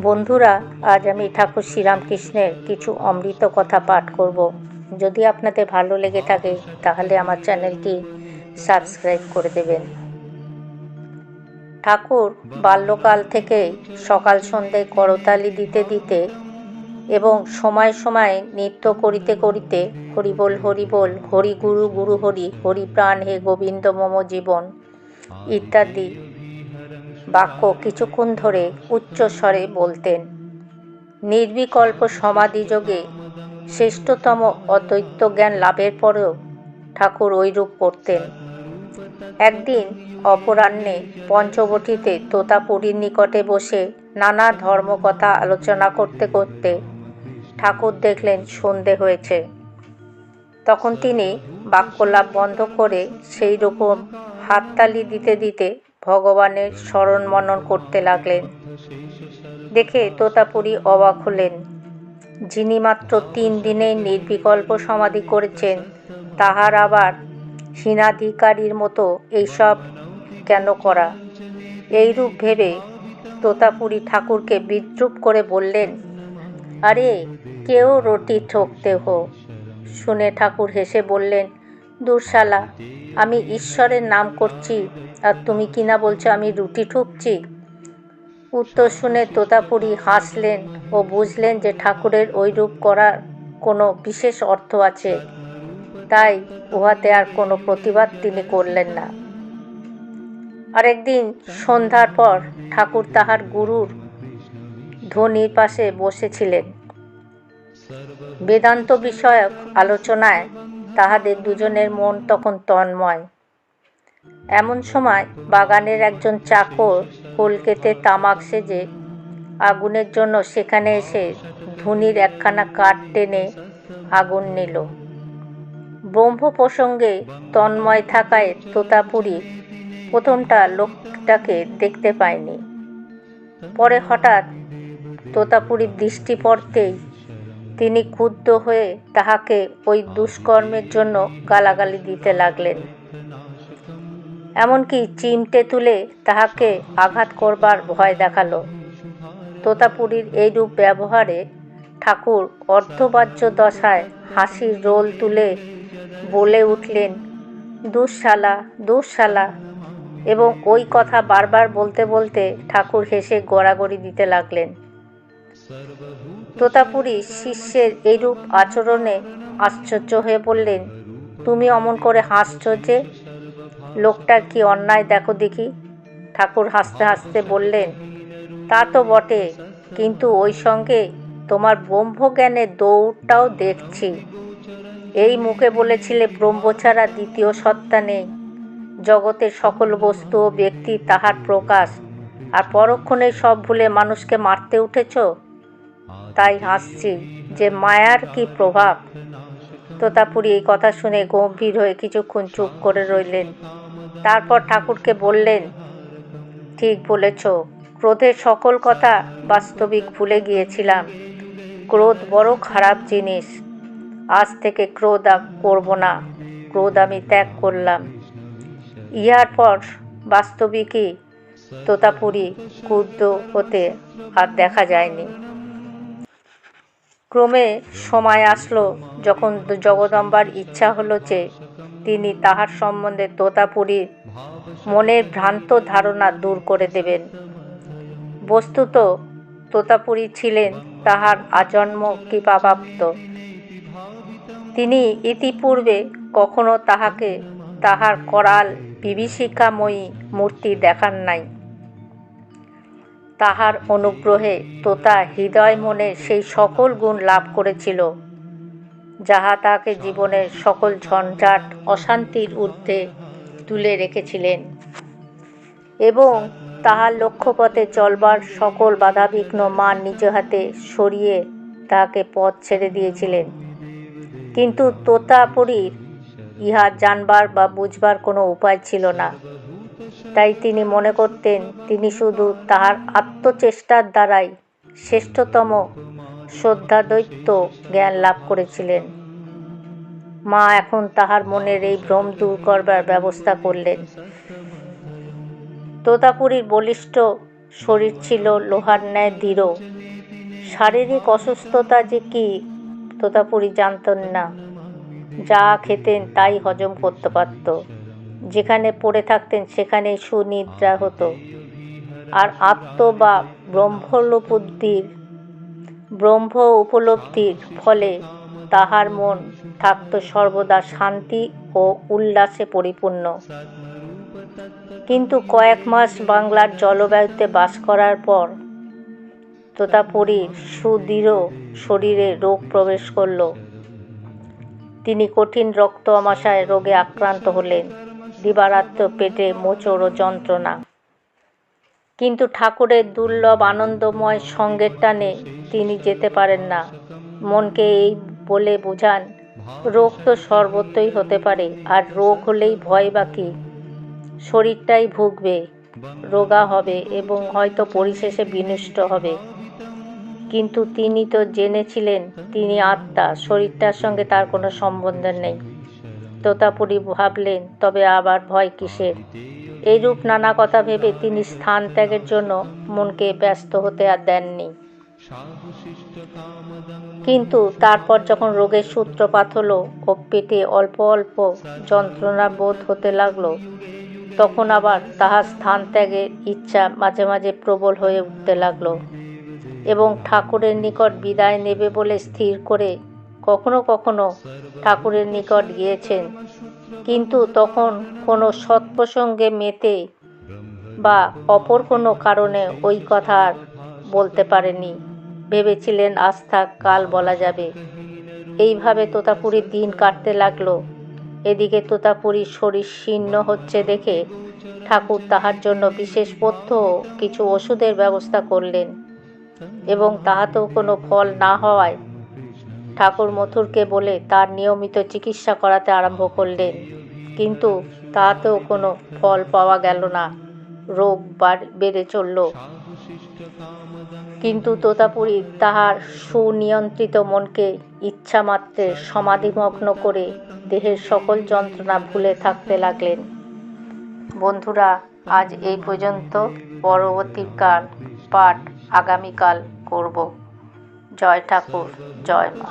বন্ধুরা, আজ আমি ঠাকুর শ্রীরামকৃষ্ণের কিছু অমৃত কথা পাঠ করব। যদি আপনাদের ভালো লেগে থাকে তাহলে আমার চ্যানেলটি সাবস্ক্রাইব করে দেবেন। ঠাকুর বাল্যকাল থেকেই সকাল সন্ধ্যায় করতালি দিতে দিতে এবং সময় সময় নৃত্য করিতে করিতে হরিবোল হরিবোল, হরি গুরু গুরু হরি, হরি প্রাণ হে গোবিন্দ মম জীবন ইত্যাদি বাক্য কিছুক্ষণ ধরে উচ্চস্বরে বলতেন। নির্বিকল্প সমাধিযোগে শ্রেষ্ঠতম অদ্বৈত জ্ঞান লাভের পরেও ঠাকুর ঐরূপ করতেন। একদিন অপরাহ্নে পঞ্চবটিতে তোতাপুরীর নিকটে বসে নানা ধর্মকথা আলোচনা করতে করতে ঠাকুর দেখলেন সন্ধে হয়েছে। তখন তিনি বাক্যলাপ বন্ধ করে সেই রকম হাততালি দিতে দিতে ভগবানের স্মরণ মনন করতে লাগলেন। দেখে তোতাপুরী অবাক হলেন। যিনি মাত্র 3 দিনেই নির্বিকল্প সমাধি করেছেন, তাহার আবার হীনাধিকারীর মতো এইসব কেন করা? এইরূপ ভেবে তোতাপুরী ঠাকুরকে বিদ্রূপ করে বললেন, আরে কেউ রুটি ঠকতে হো। শুনে ঠাকুর হেসে বললেন, দূর শালা, আমি ঈশ্বরের নাম করছি আর তুমি কিনা বলছো আমি রুটি ঠুকছি। উত্তর শুনে তোতাপুরী হাসলেন ও বুঝলেন যে ঠাকুরের ঐরূপ করার কোনো বিশেষ অর্থ আছে, তাই উহাতে আর কোনো প্রতিবাদ তিনি করলেন না। আরেকদিন সন্ধ্যার পর ঠাকুর তাহার গুরুর ধ্বনির পাশে বসেছিলেন। বেদান্ত বিষয়ক আলোচনায় তাহাদের দুজনের মন তখন তন্ময়। এমন সময় বাগানের একজন চাকর কলকেতে তামাক সেজে আগুনের জন্য সেখানে এসে ধুনির একখানা কাঠ টেনে আগুন নিল। ব্রহ্ম প্রসঙ্গে তন্ময় থাকায় তোতাপুরী প্রথমটা লোকটাকে দেখতে পায়নি। পরে হঠাৎ তোতাপুরীর দৃষ্টি পড়তেই তিনি ক্ষুব্ধ হয়ে তাহাকে ওই দুষ্কর্মের জন্য গালাগালি দিতে লাগলেন। এমনকি চিমটে তুলে তাহাকে আঘাত করবার ভয় দেখালো। তোতাপুরীর এইরূপ ব্যবহারে ঠাকুর অর্ধবাহ্য দশায় হাসির রোল তুলে বলে উঠলেন, দুঃশালা দুঃশালা, এবং ওই কথা বারবার বলতে বলতে ঠাকুর হেসে গড়াগড়ি দিতে লাগলেন। তোতাপুরী শিষ্যের এইরূপ আচরণে আশ্চর্য হয়ে বললেন, তুমি অমন করে হাসছ যে? লোকটার কি অন্যায় দেখো দেখি। ঠাকুর হাসতে হাসতে বললেন, তা তো বটে, কিন্তু ওই সঙ্গে তোমার ব্রহ্মজ্ঞানের দৌড়টাও দেখছি। এই মুখে বলেছিলে ব্রহ্ম ছাড়া দ্বিতীয় সত্তা নেই, জগতের সকল বস্তু ও ব্যক্তি তাহার প্রকাশ, আর পরক্ষণেই সব ভুলে মানুষকে মারতে উঠেছ। তাই হাসছি যে মায়ার কি প্রভাব। তোতাপুরী এই কথা শুনে গম্ভীর হয়ে কিছুক্ষণ চুপ করে রইলেন। তারপর ঠাকুরকে বললেন, ঠিক বলেছ, ক্রোধের সকল কথা বাস্তবিক ভুলে গিয়েছিলাম। ক্রোধ বড় খারাপ জিনিস। আজ থেকে ক্রোধ করব না, ক্রোধ আমি ত্যাগ করলাম। ইহার পর বাস্তবিকই তোতাপুরী ক্রুদ্ধ হতে আর দেখা যায়নি। ক্রমে সময় আসলো যখন জগদম্বার ইচ্ছা হলো যে তিনি তাহার সম্বন্ধে তোতাপুরীর মনের ভ্রান্ত ধারণা দূর করে দেবেন। বস্তুত তোতাপুরী ছিলেন তাহার আজন্ম কৃপাপ্রাপ্ত। তিনি ইতিপূর্বে কখনো তাহাকে তাহার করাল বিভীষিকাময়ী মূর্তি দেখান নাই। তাহার অনুগ্রহে তোতা হৃদয় মনে সেই সকল গুণ লাভ করেছিল, যাহা তাহাকে জীবনের সকল ঝঞ্ঝাট অশান্তির ঊর্ধ্বে তুলে রেখেছিলেন এবং তাহার লক্ষ্যপথে চলবার সকল বাধাবিঘ্ন মা নিজ হাতে সরিয়ে তাহাকে পথ ছেড়ে দিয়েছিলেন। কিন্তু তোতাপুরীর ইহা জানবার বা বুঝবার কোনো উপায় ছিল না। তাই তিনি মনে করতেন তিনি শুধু তাহার আত্মচেষ্টার দ্বারাই শ্রেষ্ঠতম শ্রদ্ধাদ্বৈত জ্ঞান লাভ করেছিলেন। মা এখন তাহার মনের এই ভ্রম দূর করবার ব্যবস্থা করলেন। তোতাপুরীর বলিষ্ঠ শরীর ছিল লোহার ন্যায় দৃঢ়। শারীরিক অসুস্থতা যে কি তোতাপুরী জানতেন না। যা খেতেন তাই হজম করতে পারত। যেখানে পড়ে থাকতেন সেখানেই সুনিদ্রা হতো। আর আত্ম বা ব্রহ্ম উপলব্ধির ফলে তাহার মন থাকত সর্বদা শান্তি ও উল্লাসে পরিপূর্ণ। কিন্তু কয়েক মাস বাংলার জলবায়ুতে বাস করার পর তোতাপুরীর সুদৃঢ় শরীরে রোগ প্রবেশ করল। তিনি কঠিন রক্ত আমাশয় রোগে আক্রান্ত হলেন। দিবারাত্র পেটে মোচড় ও যন্ত্রণা। কিন্তু ঠাকুরের দুর্লভ আনন্দময় সঙ্গের টানে তিনি যেতে পারেন না। মনকে এই বলে বোঝান, রোগ তো সর্বত্রই হতে পারে, আর রোগ হলেই ভয় বা কী? শরীরটাই ভুগবে, রোগা হবে এবং হয়তো পরিশেষে বিনষ্ট হবে। কিন্তু তিনি তো জেনেছিলেন তিনি আত্মা, শরীরটার সঙ্গে তার কোনো সম্বন্ধ নেই। তোতাপুরী ভাবলেন, তবে আবার ভয় কিসের? এইরূপ নানা কথা ভেবে তিনি স্থান ত্যাগের জন্য মনকে ব্যস্ত হতে আর দেননি। কিন্তু তারপর যখন রোগের সূত্রপাত হলো ও পেটে অল্প অল্প যন্ত্রণা বোধ হতে লাগলো, তখন আবার তাহার স্থান ত্যাগের ইচ্ছা মাঝে মাঝে প্রবল হয়ে উঠতে লাগলো এবং ঠাকুরের নিকট বিদায় নেবে বলে স্থির করে কখনো কখনো ঠাকুরের নিকট গিয়েছেন। কিন্তু তখন কোনো সৎপ্রসঙ্গে মেতে বা অপর কোনো কারণে ওই কথা আর বলতে পারেনি। ভেবেছিলেন আজ থাক, কাল বলা যাবে। এইভাবে তোতাপুরীর দিন কাটতে লাগলো। এদিকে তোতাপুরীর শরীর শীর্ণ হচ্ছে দেখে ঠাকুর তাহার জন্য বিশেষ পথ্য কিছু ওষুধের ব্যবস্থা করলেন এবং তাহাতেও কোনো ফল না হওয়ায় ঠাকুর মথুরকে বলে তার নিয়মিত চিকিৎসা করাতে আরম্ভ করলেন। কিন্তু তাহাতেও কোনো ফল পাওয়া গেল না, রোগ বেড়ে চলল। কিন্তু তোতাপুরী তাহার সুনিয়ন্ত্রিত মনকে ইচ্ছামাত্রে সমাধিমগ্ন করে দেহের সকল যন্ত্রণা ভুলে থাকতে লাগলেন। বন্ধুরা, আজ এই পর্যন্ত। পরবর্তী পাঠ আগামীকাল করব। জয় ঠাকুর, জয় মা।